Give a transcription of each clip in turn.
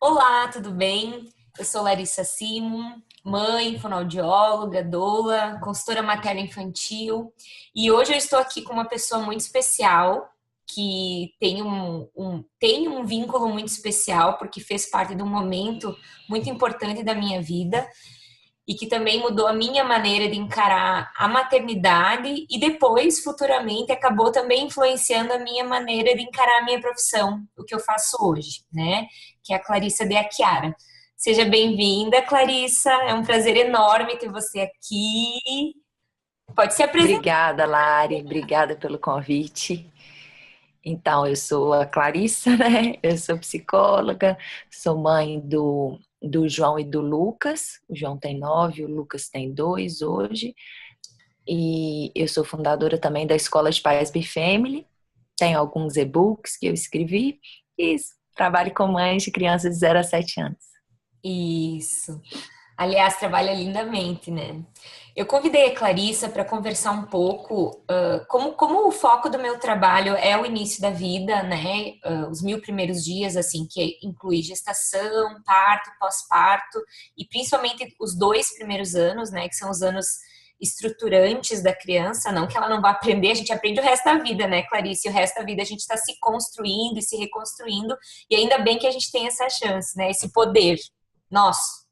Olá, tudo bem? Eu sou Larissa Simon, mãe, fonoaudióloga, doula, consultora materno-infantil e hoje eu estou aqui com uma pessoa muito especial que tem um vínculo muito especial porque fez parte de um momento muito importante da minha vida e que também mudou a minha maneira de encarar a maternidade e depois, futuramente, acabou também influenciando a minha maneira de encarar a minha profissão, o que eu faço hoje, né? Que é a Clarissa de Achiara. Seja bem-vinda, Clarissa. É um prazer enorme ter você aqui. Pode se apresentar. Obrigada, Lari. Obrigada pelo convite. Então, eu sou a Clarissa, né? Eu sou psicóloga, sou mãe do João e do Lucas. O João tem 9, o Lucas tem 2 hoje. E eu sou fundadora também da Escola de Pais Be Family. Tenho alguns e-books que eu escrevi e trabalho com mães de crianças de 0 a 7 anos. Isso. Aliás, trabalha lindamente, né? Eu convidei a Clarissa para conversar um pouco, como o foco do meu trabalho é o início da vida, né? Os 1.000 primeiros dias, assim, que inclui gestação, parto, pós-parto, e principalmente os 2 primeiros anos, né? Que são os anos estruturantes da criança, não que ela não vá aprender, a gente aprende o resto da vida, né, Clarice? O resto da vida a gente está se construindo e se reconstruindo, e ainda bem que a gente tem essa chance, né? Esse poder nosso.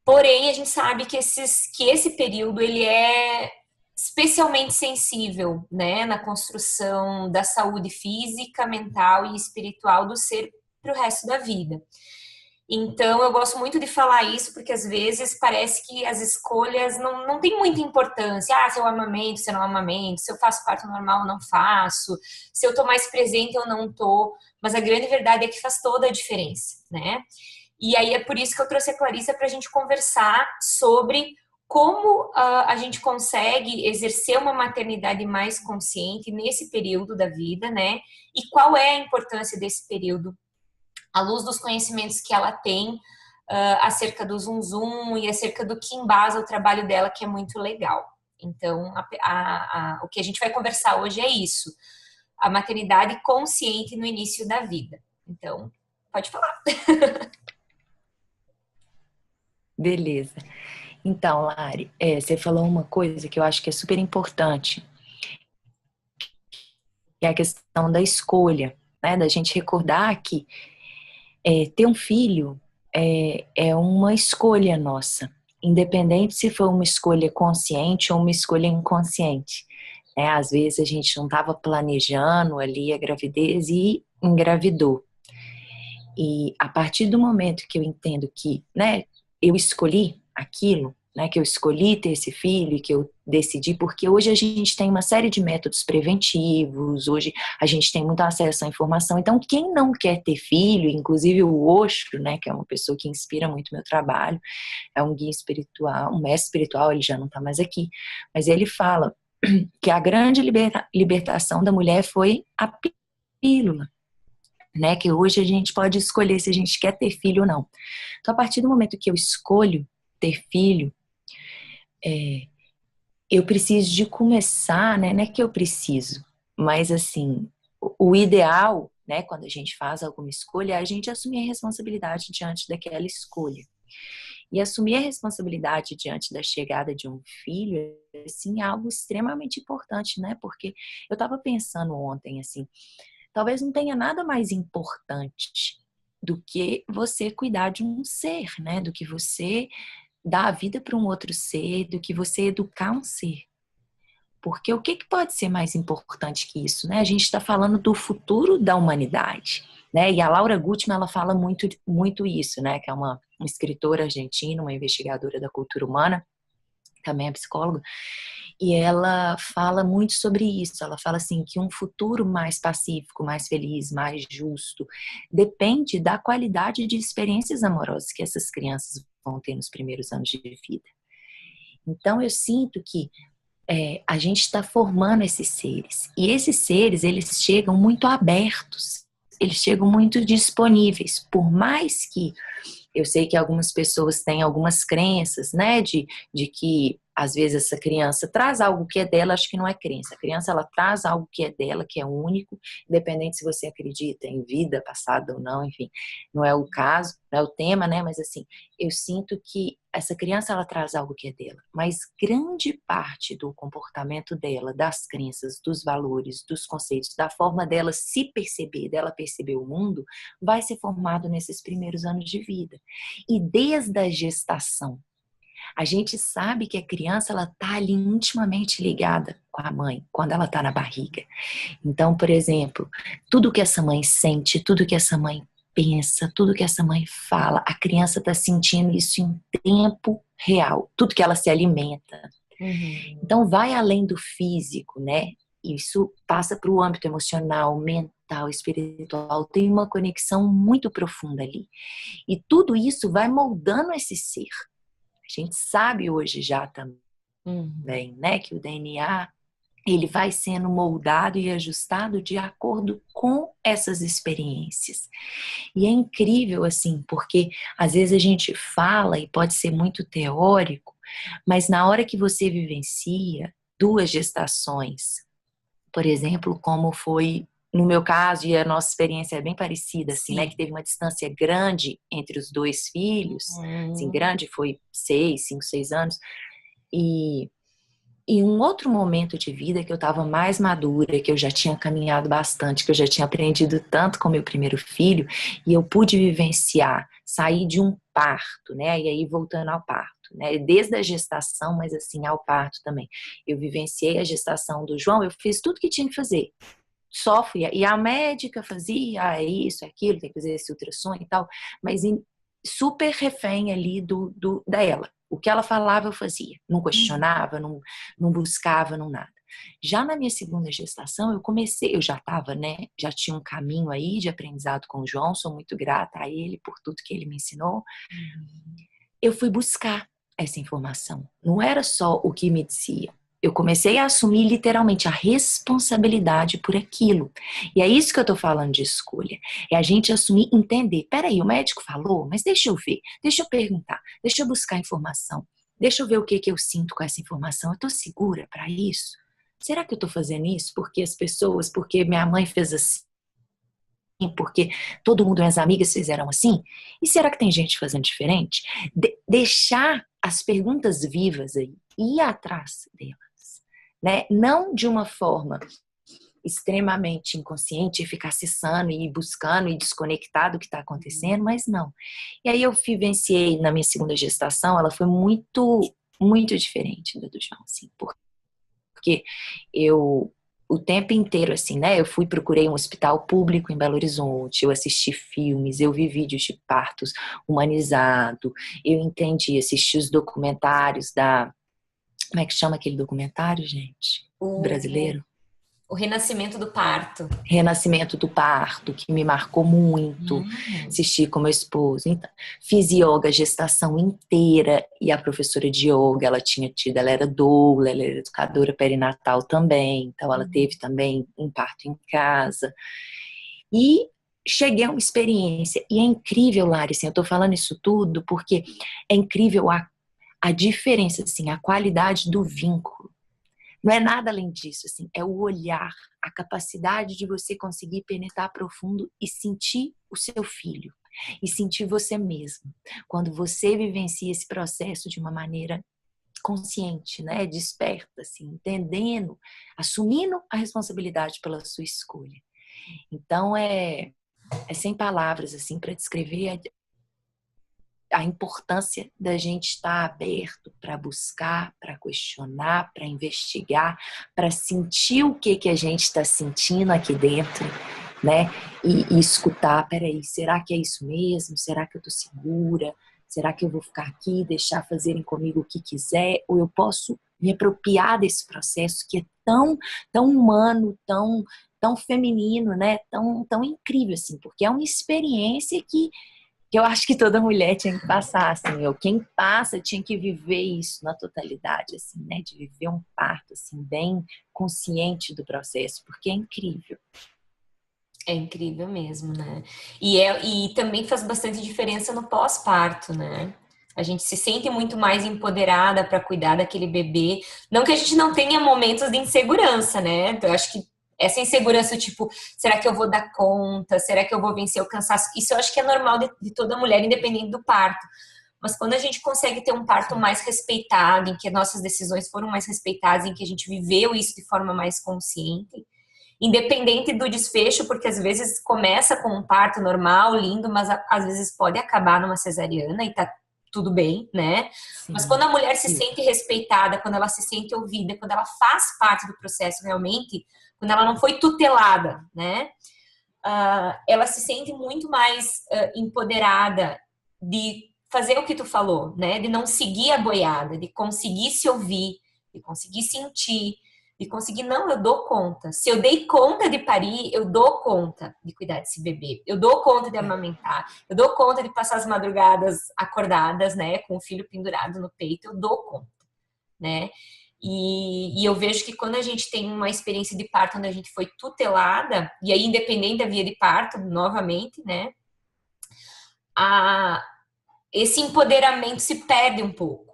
Porém, a gente sabe que esse período ele é especialmente sensível, né, na construção da saúde física, mental e espiritual do ser para o resto da vida. Então, eu gosto muito de falar isso, porque às vezes parece que as escolhas não têm muita importância. Ah, se eu amamento, se eu não amamento, se eu faço parto normal ou não faço, se eu estou mais presente ou não estou. Mas a grande verdade é que faz toda a diferença, né? E aí é por isso que eu trouxe a Clarissa para a gente conversar sobre como a gente consegue exercer uma maternidade mais consciente nesse período da vida, né? E qual é a importância desse período à luz dos conhecimentos que ela tem acerca do Zum Zum e acerca do que embasa o trabalho dela, que é muito legal. Então, o que a gente vai conversar hoje é isso, a maternidade consciente no início da vida. Então, pode falar. Beleza. Então, Lari, você falou uma coisa que eu acho que é super importante, que é a questão da escolha, né? Da gente recordar que ter um filho é uma escolha nossa, independente se for uma escolha consciente ou uma escolha inconsciente. Né? Às vezes a gente não estava planejando ali a gravidez e engravidou. E a partir do momento que eu entendo que, né, eu escolhi aquilo, né, que eu escolhi ter esse filho, que eu decidi, porque hoje a gente tem uma série de métodos preventivos, hoje a gente tem muito acesso à informação, então quem não quer ter filho, inclusive o Osho, né, que é uma pessoa que inspira muito meu trabalho, é um guia espiritual, um mestre espiritual, ele já não está mais aqui, mas ele fala que a grande libertação da mulher foi a pílula, né? Que hoje a gente pode escolher se a gente quer ter filho ou não. Então, a partir do momento que eu escolho ter filho, eu preciso de começar, né? Não é que eu preciso, mas assim, o ideal, né? Quando a gente faz alguma escolha, é a gente assumir a responsabilidade diante daquela escolha. E assumir a responsabilidade diante da chegada de um filho, assim, é algo extremamente importante, né? Porque eu estava pensando ontem, assim, talvez não tenha nada mais importante do que você cuidar de um ser, né? Do que você dar a vida para um outro ser, do que você educar um ser. Porque o que pode ser mais importante que isso, né? A gente está falando do futuro da humanidade, né? E a Laura Gutman, ela fala muito, muito isso, né? Que é uma escritora argentina, uma investigadora da cultura humana, também é psicóloga, e ela fala muito sobre isso. Ela fala assim que um futuro mais pacífico, mais feliz, mais justo, depende da qualidade de experiências amorosas que essas crianças vão ter nos primeiros anos de vida. Então eu sinto que a gente está formando esses seres. E esses seres, eles chegam muito abertos, eles chegam muito disponíveis. Por mais que eu sei que algumas pessoas têm algumas crenças, né, de que às vezes essa criança traz algo que é dela, acho que não é crença. A criança, ela traz algo que é dela, que é único, independente se você acredita em vida passada ou não, enfim, não é o caso, não é o tema, né? Mas assim, eu sinto que essa criança, ela traz algo que é dela, mas grande parte do comportamento dela, das crenças, dos valores, dos conceitos, da forma dela se perceber, dela perceber o mundo, vai ser formado nesses primeiros anos de vida. E desde a gestação, a gente sabe que a criança, ela tá ali intimamente ligada com a mãe, quando ela tá na barriga. Então, por exemplo, tudo que essa mãe sente, tudo que essa mãe pensa, tudo que essa mãe fala, a criança tá sentindo isso em tempo real, tudo que ela se alimenta. Uhum. Então, vai além do físico, né? Isso passa para o âmbito emocional, mental, espiritual, tem uma conexão muito profunda ali. E tudo isso vai moldando esse ser. A gente sabe hoje já também, né, que o DNA, ele vai sendo moldado e ajustado de acordo com essas experiências. E é incrível, assim, porque às vezes a gente fala e pode ser muito teórico, mas na hora que você vivencia 2 gestações, por exemplo, como foi no meu caso, e a nossa experiência é bem parecida, assim, né? Sim. Que teve uma distância grande entre os 2 filhos, assim, grande foi 6, 5, 6 anos, e um outro momento de vida que eu estava mais madura, que eu já tinha caminhado bastante, que eu já tinha aprendido tanto com meu primeiro filho, e eu pude vivenciar, sair de um parto, né? E aí voltando ao parto, né? Desde a gestação, mas assim, ao parto também. Eu vivenciei a gestação do João, eu fiz tudo que tinha que fazer. Só fui, e a médica fazia isso, aquilo, tem que fazer esse ultrassom e tal, mas super refém ali dela. O que ela falava eu fazia, não questionava, não buscava, não nada. Já na minha segunda gestação, eu já estava, né, já tinha um caminho aí de aprendizado com o João, sou muito grata a ele por tudo que ele me ensinou. Eu fui buscar essa informação, não era só o que me dizia. Eu comecei a assumir literalmente a responsabilidade por aquilo. E é isso que eu tô falando de escolha. É a gente assumir, entender. Peraí, o médico falou, mas deixa eu ver, deixa eu perguntar, deixa eu buscar informação, deixa eu ver o que eu sinto com essa informação. Eu tô segura para isso? Será que eu tô fazendo isso porque as pessoas, porque minha mãe fez assim, porque todo mundo, minhas amigas fizeram assim? E será que tem gente fazendo diferente? Deixar as perguntas vivas aí, ir atrás delas, né? Não de uma forma extremamente inconsciente e ficar acessando e buscando e desconectado do que está acontecendo, mas não. E aí eu vivenciei na minha segunda gestação, ela foi muito diferente da do João, assim, porque eu o tempo inteiro, assim, né? Eu procurei um hospital público em Belo Horizonte, eu assisti filmes, eu vi vídeos de partos humanizado, eu entendi, assisti os documentários como é que chama aquele documentário, gente? O, Brasileiro? o renascimento do parto. Renascimento do Parto, que me marcou muito, Hum. assisti com meu esposo. Então, fiz yoga a gestação inteira e a professora de yoga, ela era doula, ela era educadora perinatal também, então ela teve também um parto em casa. E cheguei a uma experiência, e é incrível, Lari, assim, eu tô falando isso tudo porque é incrível a diferença, assim, a qualidade do vínculo. Não é nada além disso, assim, é o olhar, a capacidade de você conseguir penetrar profundo e sentir o seu filho, e sentir você mesmo. Quando você vivencia esse processo de uma maneira consciente, né, desperta, assim, entendendo, assumindo a responsabilidade pela sua escolha. Então, é sem palavras, assim, para descrever a importância da gente estar aberto para buscar, para questionar, para investigar, para sentir o que a gente está sentindo aqui dentro, né? E escutar, peraí, será que é isso mesmo? Será que eu estou segura? Será que eu vou ficar aqui e deixar fazerem comigo o que quiser? Ou eu posso me apropriar desse processo que é tão humano, tão feminino, né? Tão incrível, assim, porque é uma experiência que eu acho que toda mulher tinha que passar, assim, ou quem passa tinha que viver isso na totalidade, assim, né, de viver um parto, assim, bem consciente do processo, porque é incrível. É incrível mesmo, né? E também faz bastante diferença no pós-parto, né? A gente se sente muito mais empoderada para cuidar daquele bebê. Não que a gente não tenha momentos de insegurança, né? Então, eu acho que essa insegurança, tipo, será que eu vou dar conta? Será que eu vou vencer o cansaço? Isso eu acho que é normal de toda mulher, independente do parto. Mas quando a gente consegue ter um parto mais respeitado, em que nossas decisões foram mais respeitadas, em que a gente viveu isso de forma mais consciente, independente do desfecho, porque às vezes começa com um parto normal, lindo, mas às vezes pode acabar numa cesariana e tá tudo bem, né? Mas quando Sim. a mulher se Isso. sente respeitada, quando ela se sente ouvida, quando ela faz parte do processo realmente, quando ela não foi tutelada, né? Ela se sente muito mais empoderada de fazer o que tu falou, né? De não seguir a boiada, de conseguir se ouvir, de conseguir sentir, de conseguir, não, eu dou conta. Se eu dei conta de parir, eu dou conta de cuidar desse bebê. Eu dou conta de É. amamentar. Eu dou conta de passar as madrugadas acordadas, né? Com o filho pendurado no peito. Eu dou conta, né? E eu vejo que quando a gente tem uma experiência de parto onde a gente foi tutelada, e aí independente da via de parto, novamente, né? A, esse empoderamento se perde um pouco,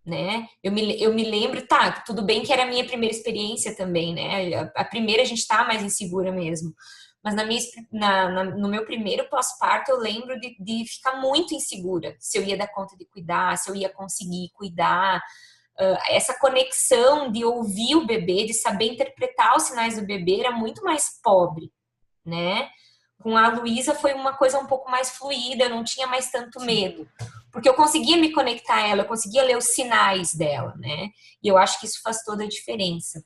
né? Eu me lembro, tá, tudo bem que era a minha primeira experiência também, né? A primeira a gente tá mais insegura mesmo. Mas no meu primeiro pós-parto, eu lembro de ficar muito insegura. Se eu ia dar conta de cuidar, se eu ia conseguir cuidar. Essa conexão de ouvir o bebê, de saber interpretar os sinais do bebê era muito mais pobre, né? Com a Luísa foi uma coisa um pouco mais fluida, eu não tinha mais tanto Sim. medo. Porque eu conseguia me conectar a ela, eu conseguia ler os sinais dela, né? E eu acho que isso faz toda a diferença.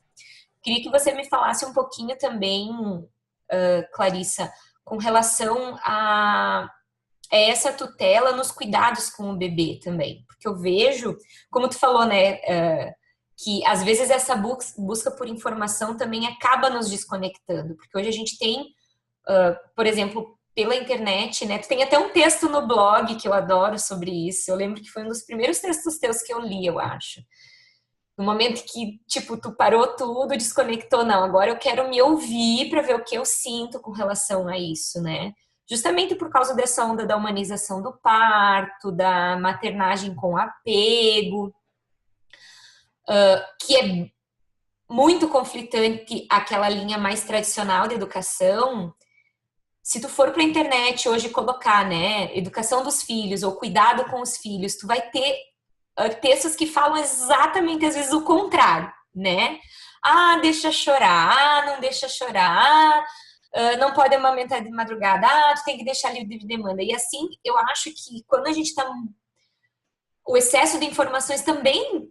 Queria que você me falasse um pouquinho também, Clarissa, com relação a essa tutela nos cuidados com o bebê também. Porque eu vejo, como tu falou, né, que às vezes essa busca por informação também acaba nos desconectando. Porque hoje a gente tem, por exemplo, pela internet, né? Tu tem até um texto no blog que eu adoro sobre isso. Eu lembro que foi um dos primeiros textos teus que eu li, eu acho. No momento que, tipo, tu parou tudo, desconectou, não, agora eu quero me ouvir para ver o que eu sinto com relação a isso, né? Justamente por causa dessa onda da humanização do parto, da maternagem com apego, que é muito conflitante aquela linha mais tradicional de educação. Se tu for para a internet hoje colocar, né, educação dos filhos ou cuidado com os filhos, tu vai ter textos que falam exatamente às vezes o contrário, né? Ah, deixa chorar, não deixa chorar, não pode amamentar de madrugada, tu tem que deixar livre de demanda. E assim, eu acho que quando a gente tá, o excesso de informações também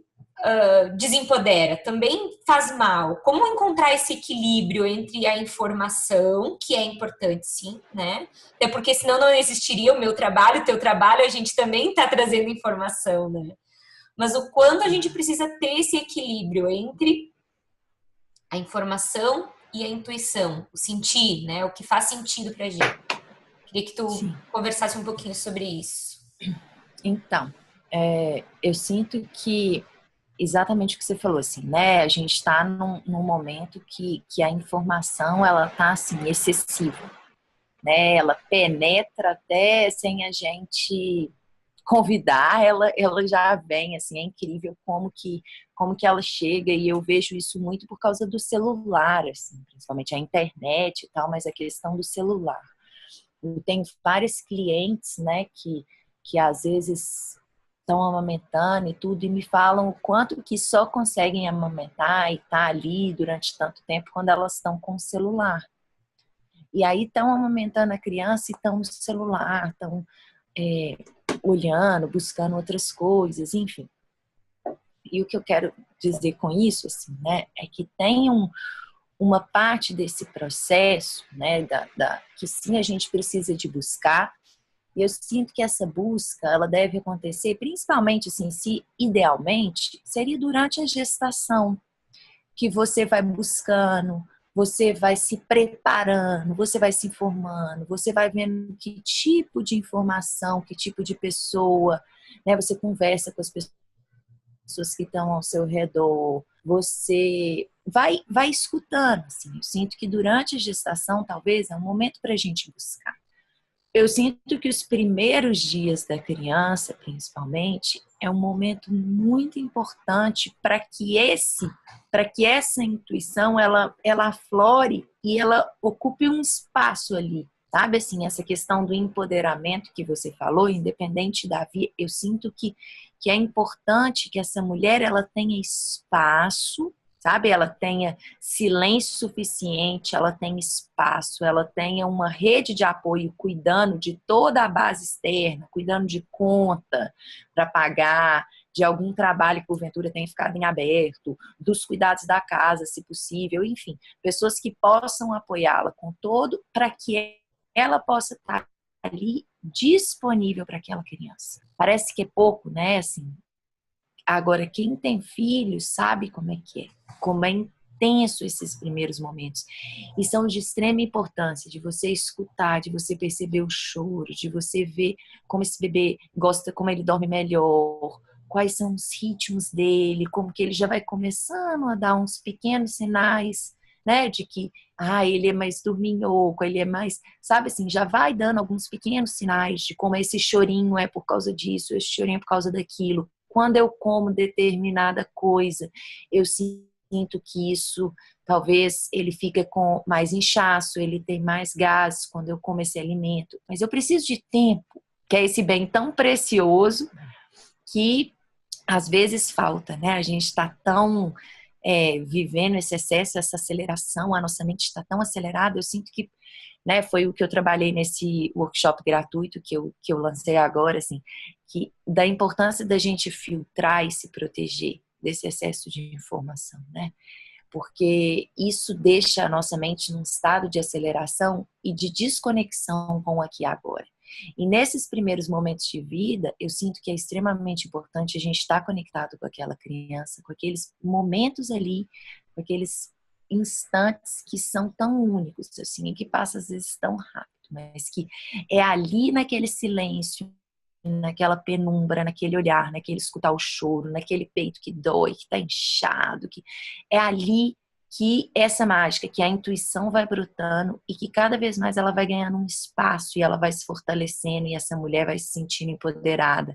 desempodera, também faz mal. Como encontrar esse equilíbrio entre a informação, que é importante sim, né? Até porque senão não existiria o meu trabalho, o teu trabalho, a gente também está trazendo informação, né? Mas o quanto a gente precisa ter esse equilíbrio entre a informação e a intuição, o sentir, né? O que faz sentido pra gente. Queria que tu Sim. conversasse um pouquinho sobre isso. Então, eu sinto que exatamente o que você falou, assim, né? A gente está num momento que a informação, ela tá, assim, excessiva, né? Ela penetra até sem a gente convidar, ela já vem, assim, é incrível como que ela chega, e eu vejo isso muito por causa do celular, assim, principalmente a internet e tal, mas a questão do celular. Eu tenho vários clientes, né, que às vezes estão amamentando e tudo, e me falam o quanto que só conseguem amamentar e tá ali durante tanto tempo quando elas estão com o celular. E aí estão amamentando a criança e estão no celular, estão olhando, buscando outras coisas, enfim. E o que eu quero dizer com isso, assim, né, é que tem uma parte desse processo, né, que sim a gente precisa de buscar, e eu sinto que essa busca, ela deve acontecer, principalmente, assim, se idealmente, seria durante a gestação, que você vai buscando, você vai se preparando, você vai se informando, você vai vendo que tipo de informação, que tipo de pessoa, né? Você conversa com as pessoas que estão ao seu redor, você vai escutando, assim. Eu sinto que durante a gestação, talvez, é um momento para a gente buscar. Eu sinto que os primeiros dias da criança, principalmente, é um momento muito importante para que essa intuição ela aflore e ela ocupe um espaço ali. Sabe assim, essa questão do empoderamento que você falou, independente da vida, eu sinto que é importante que essa mulher ela tenha espaço, sabe? Ela tenha silêncio suficiente, ela tenha espaço, ela tenha uma rede de apoio cuidando de toda a base externa, cuidando de conta para pagar, de algum trabalho que porventura tenha ficado em aberto, dos cuidados da casa, se possível, enfim, pessoas que possam apoiá-la com todo para que ela possa estar ali disponível para aquela criança. Parece que é pouco, né? Assim, agora, quem tem filhos sabe como é, como é intenso esses primeiros momentos. E são de extrema importância, de você escutar, de você perceber o choro, de você ver como esse bebê gosta, como ele dorme melhor, quais são os ritmos dele, como que ele já vai começando a dar uns pequenos sinais, né, de que ele é mais dorminhoco, ele é mais, sabe assim, já vai dando alguns pequenos sinais de como esse chorinho é por causa disso, esse chorinho é por causa daquilo. Quando eu como determinada coisa, eu sinto que isso, talvez ele fica com mais inchaço, ele tem mais gases quando eu como esse alimento. Mas eu preciso de tempo, que é esse bem tão precioso que às vezes falta, né? A gente está tão vivendo esse excesso, essa aceleração, a nossa mente está tão acelerada, eu sinto que, né, foi o que eu trabalhei nesse workshop gratuito que eu lancei agora, assim, que da importância da gente filtrar e se proteger desse excesso de informação, né? Porque isso deixa a nossa mente num estado de aceleração e de desconexão com o aqui e agora. E nesses primeiros momentos de vida, eu sinto que é extremamente importante a gente estar conectado com aquela criança, com aqueles momentos ali, com aqueles instantes que são tão únicos, assim, e que passa às vezes tão rápido, mas que é ali naquele silêncio, naquela penumbra, naquele olhar, naquele escutar o choro, naquele peito que dói, que tá inchado, que é ali que essa mágica, que a intuição vai brotando e que cada vez mais ela vai ganhando um espaço e ela vai se fortalecendo e essa mulher vai se sentindo empoderada.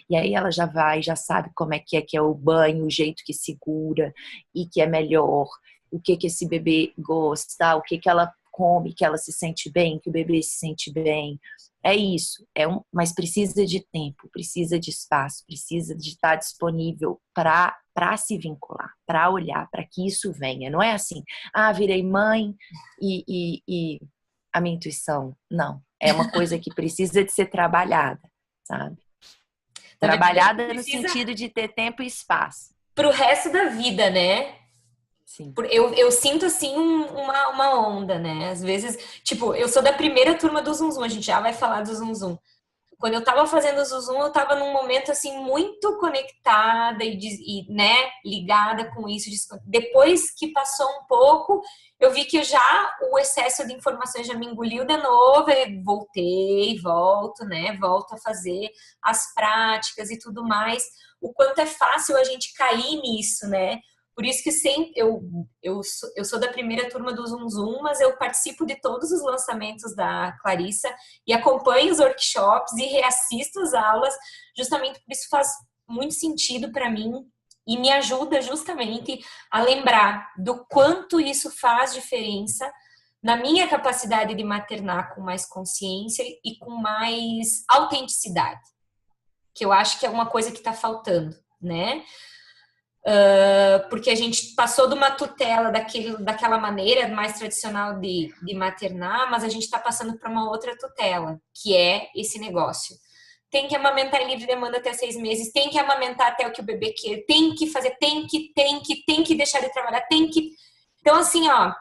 E aí ela já sabe como que é o banho, o jeito que segura e que é melhor, o que esse bebê gosta, o que ela come, que ela se sente bem, que o bebê se sente bem. É isso, mas precisa de tempo, precisa de espaço, precisa de estar disponível para se vincular, para olhar, para que isso venha. Não é assim, virei mãe e a minha intuição. Não, é uma coisa que precisa de ser trabalhada, sabe? Trabalhada no sentido de ter tempo e espaço. Para o resto da vida, né? Sim. Eu sinto, assim, uma onda, né? Às vezes, tipo, eu sou da primeira turma do Zum Zum, a gente já vai falar do Zum Zum. Quando eu tava fazendo o Zum Zum, eu tava num momento, assim, muito conectada e né, ligada com isso. Depois que passou um pouco, eu vi que o excesso de informações já me engoliu de novo, e volto, né? Volto a fazer as práticas e tudo mais. O quanto é fácil a gente cair nisso, né? Por isso que sempre eu sou da primeira turma do Zum Zum, mas eu participo de todos os lançamentos da Clarissa e acompanho os workshops e reassisto as aulas, justamente por isso faz muito sentido para mim e me ajuda justamente a lembrar do quanto isso faz diferença na minha capacidade de maternar com mais consciência e com mais autenticidade, que eu acho que é uma coisa que está faltando, né? Porque a gente passou de uma tutela daquela maneira mais tradicional de maternar, mas a gente está passando para uma outra tutela, que é esse negócio. Tem que amamentar em livre demanda até 6 meses, tem que amamentar até o que o bebê quer, tem que fazer, tem que deixar de trabalhar, tem que... Então, assim, ó,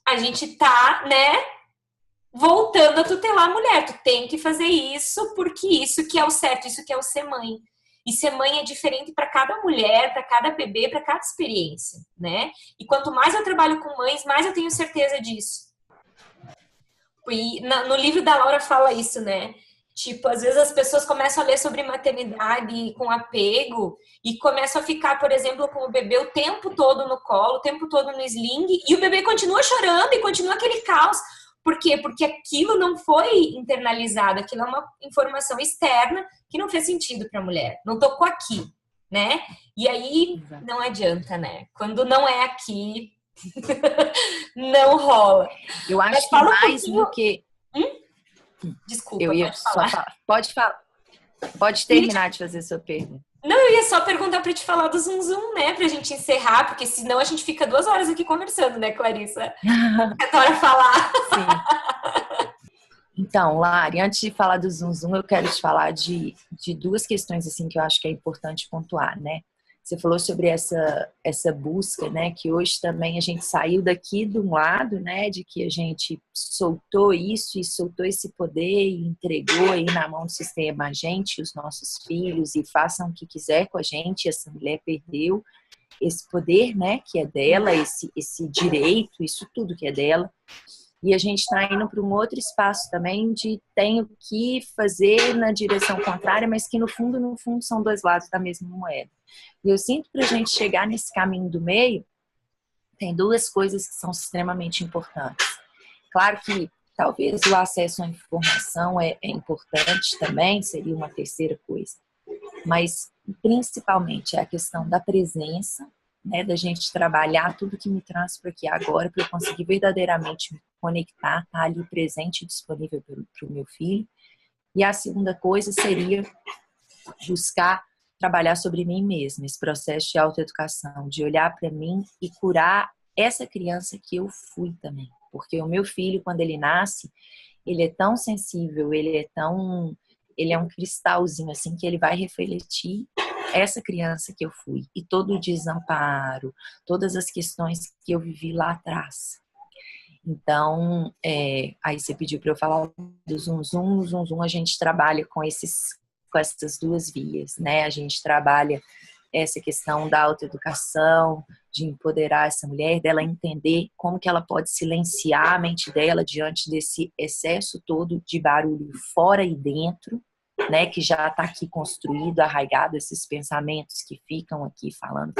a gente tá, né, voltando a tutelar a mulher. Tu tem que fazer isso, porque isso que é o certo, isso que é o ser mãe. E ser mãe é diferente para cada mulher, para cada bebê, para cada experiência, né? E quanto mais eu trabalho com mães, mais eu tenho certeza disso. E no livro da Laura fala isso, né? Tipo, às vezes as pessoas começam a ler sobre maternidade com apego e começam a ficar, por exemplo, com o bebê o tempo todo no colo, o tempo todo no sling, e o bebê continua chorando e continua aquele caos, Por quê? Porque aquilo não foi internalizado, aquilo é uma informação externa que não fez sentido para a mulher, não tocou aqui, né? E aí não adianta, né? Quando não é aqui, não rola. Eu acho que mais do que... Desculpa, eu ia pode falar. Só falar. Pode falar. Pode terminar de fazer sua pergunta. Não, eu ia só perguntar para te falar do Zum Zum, né? Pra gente encerrar, porque senão a gente fica 2 horas aqui conversando, né, Clarissa? Adora falar. Sim. Então, Lari, antes de falar do Zum Zum, eu quero te falar de 2 questões assim que eu acho que é importante pontuar, né? Você falou sobre essa busca, né? Que hoje também a gente saiu daqui de um lado, né? De que a gente soltou isso e soltou esse poder e entregou aí na mão do sistema a gente, os nossos filhos, e façam o que quiser com a gente. Essa mulher perdeu esse poder, né? Que é dela, esse direito, isso tudo que é dela. E a gente está indo para um outro espaço também de tenho que fazer na direção contrária, mas que no fundo são 2 lados da mesma moeda. E eu sinto para a gente chegar nesse caminho do meio, tem 2 coisas que são extremamente importantes. Claro que talvez o acesso à informação é importante também, seria uma terceira coisa. Mas principalmente é a questão da presença, né, da gente trabalhar tudo que me traz para aqui agora, para eu conseguir verdadeiramente me conectar, estar ali presente e disponível para o meu filho. E a segunda coisa seria buscar trabalhar sobre mim mesma, esse processo de autoeducação, de olhar para mim e curar essa criança que eu fui também. Porque o meu filho, quando ele nasce, ele é tão sensível, ele é um cristalzinho assim que ele vai refletir essa criança que eu fui e todo o desamparo, todas as questões que eu vivi lá atrás. Então, aí você pediu para eu falar do Zum Zum. No Zum Zum a gente trabalha com essas 2 vias, né? A gente trabalha essa questão da autoeducação, de empoderar essa mulher, dela entender como que ela pode silenciar a mente dela diante desse excesso todo de barulho fora e dentro, né, que já está aqui construído, arraigado, esses pensamentos que ficam aqui falando.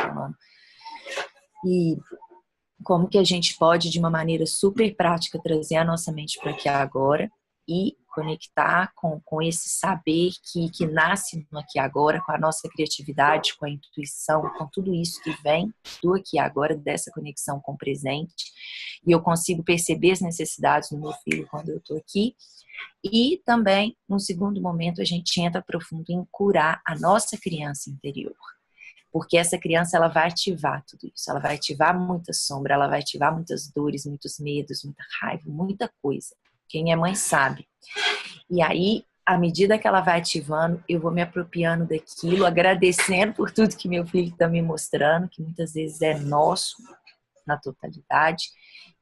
E como que a gente pode, de uma maneira super prática, trazer a nossa mente para aqui agora e conectar com esse saber que nasce no aqui agora, com a nossa criatividade, com a intuição, com tudo isso que vem do aqui agora, dessa conexão com o presente. E eu consigo perceber as necessidades do meu filho quando eu estou aqui. E também, num segundo momento, a gente entra profundo em curar a nossa criança interior. Porque essa criança, ela vai ativar tudo isso. Ela vai ativar muita sombra, ela vai ativar muitas dores, muitos medos, muita raiva, muita coisa. Quem é mãe sabe. E aí, à medida que ela vai ativando, eu vou me apropriando daquilo, agradecendo por tudo que meu filho está me mostrando, que muitas vezes é nosso, na totalidade.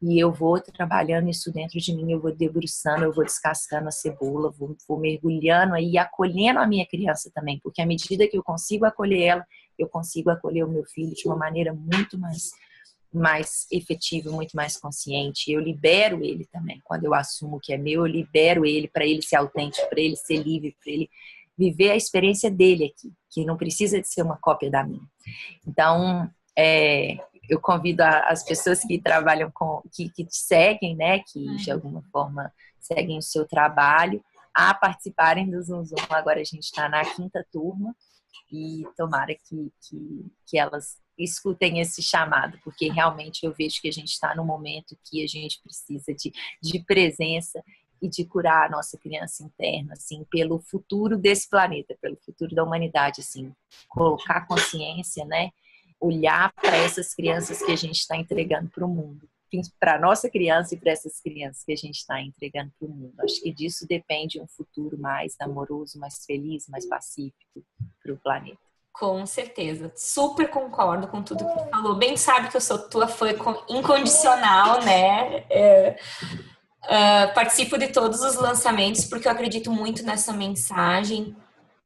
E eu vou trabalhando isso dentro de mim, eu vou debruçando, eu vou descascando a cebola, vou mergulhando aí e acolhendo a minha criança também, porque à medida que eu consigo acolher ela, eu consigo acolher o meu filho de uma maneira muito mais efetiva, muito mais consciente. Eu libero ele também. Quando eu assumo que é meu, eu libero ele para ele ser autêntico, para ele ser livre, para ele viver a experiência dele aqui, que não precisa de ser uma cópia da minha. Então, eu convido as pessoas que trabalham que te seguem, né, que de alguma forma seguem o seu trabalho, a participarem do Zum Zum. Agora a gente está na 5ª turma e tomara que elas escutem esse chamado, porque realmente eu vejo que a gente está num momento que a gente precisa de presença e de curar a nossa criança interna, assim, pelo futuro desse planeta, pelo futuro da humanidade, assim, colocar consciência, né? Olhar para essas crianças que a gente está entregando para o mundo, para a nossa criança e para essas crianças que a gente está entregando para o mundo. Acho que disso depende um futuro mais amoroso, mais feliz, mais pacífico para o planeta. Com certeza, super concordo com tudo que você falou. Bem sabe que eu sou tua fã incondicional, né? Participo de todos os lançamentos porque eu acredito muito nessa mensagem.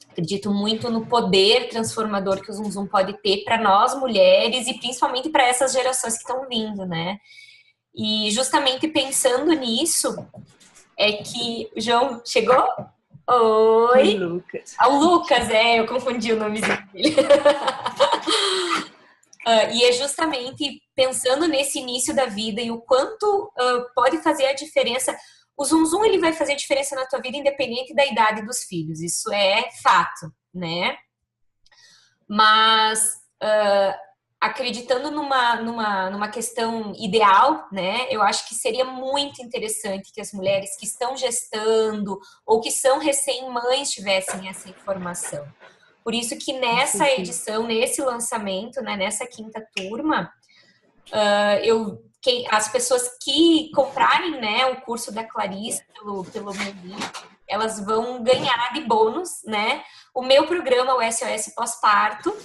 Acredito muito no poder transformador que o Zum Zum pode ter para nós mulheres e principalmente para essas gerações que estão vindo, né? E justamente pensando nisso, é que o João chegou? Oi? O Lucas. O Lucas, eu confundi o nomezinho dele. E é justamente pensando nesse início da vida e o quanto pode fazer a diferença. O Zum Zum, ele vai fazer diferença na tua vida independente da idade dos filhos. Isso é fato, né? Mas acreditando numa questão ideal, né? Eu acho que seria muito interessante que as mulheres que estão gestando ou que são recém-mães tivessem essa informação. Por isso que nessa edição, nesse lançamento, né, nessa quinta turma, as pessoas que comprarem, né, o curso da Clarissa pelo meu link, elas vão ganhar de bônus, né, o meu programa, o SOS Pós-Parto,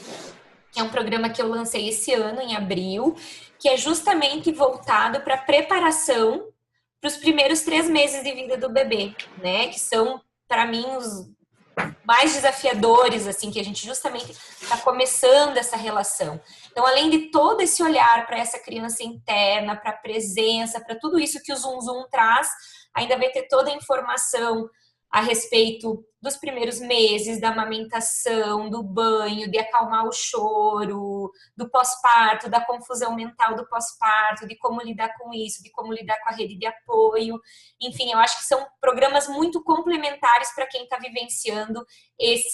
que é um programa que eu lancei esse ano, em abril, que é justamente voltado para preparação para os primeiros 3 meses de vida do bebê, né, que são, para mim, os mais desafiadores, assim, que a gente justamente está começando essa relação. Então, além de todo esse olhar para essa criança interna, para a presença, para tudo isso que o Zum Zum traz, ainda vai ter toda a informação a respeito dos primeiros meses, da amamentação, do banho, de acalmar o choro, do pós-parto, da confusão mental do pós-parto, de como lidar com isso, de como lidar com a rede de apoio. Enfim, eu acho que são programas muito complementares para quem está vivenciando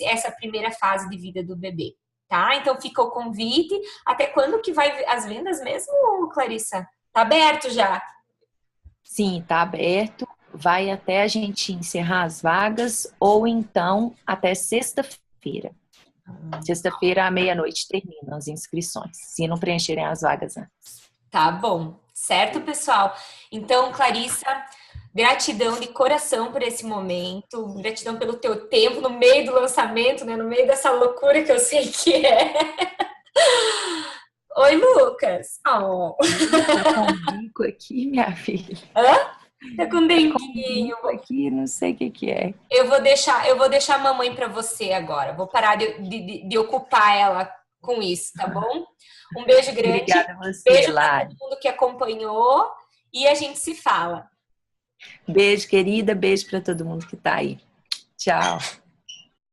essa primeira fase de vida do bebê, tá? Então fica o convite. Até quando que vai as vendas mesmo, Clarissa? Tá aberto já? Sim, tá aberto. Vai até a gente encerrar as vagas ou então até sexta-feira. Sexta-feira à meia-noite terminam as inscrições, se não preencherem as vagas antes. Tá bom. Certo, pessoal? Então, Clarissa, gratidão de coração por esse momento, gratidão pelo teu tempo no meio do lançamento, né? No meio dessa loucura que eu sei que é. Oi, Lucas. Oh. Tá com um bico aqui, minha filha. Hã? Tá com denguinho. Tá aqui, não sei o que é. Eu vou deixar a mamãe para você agora. Vou parar de ocupar ela com isso, tá bom? Um beijo grande. Obrigada a você, beijo para todo mundo que acompanhou e a gente se fala. Beijo, querida. Beijo para todo mundo que tá aí. Tchau.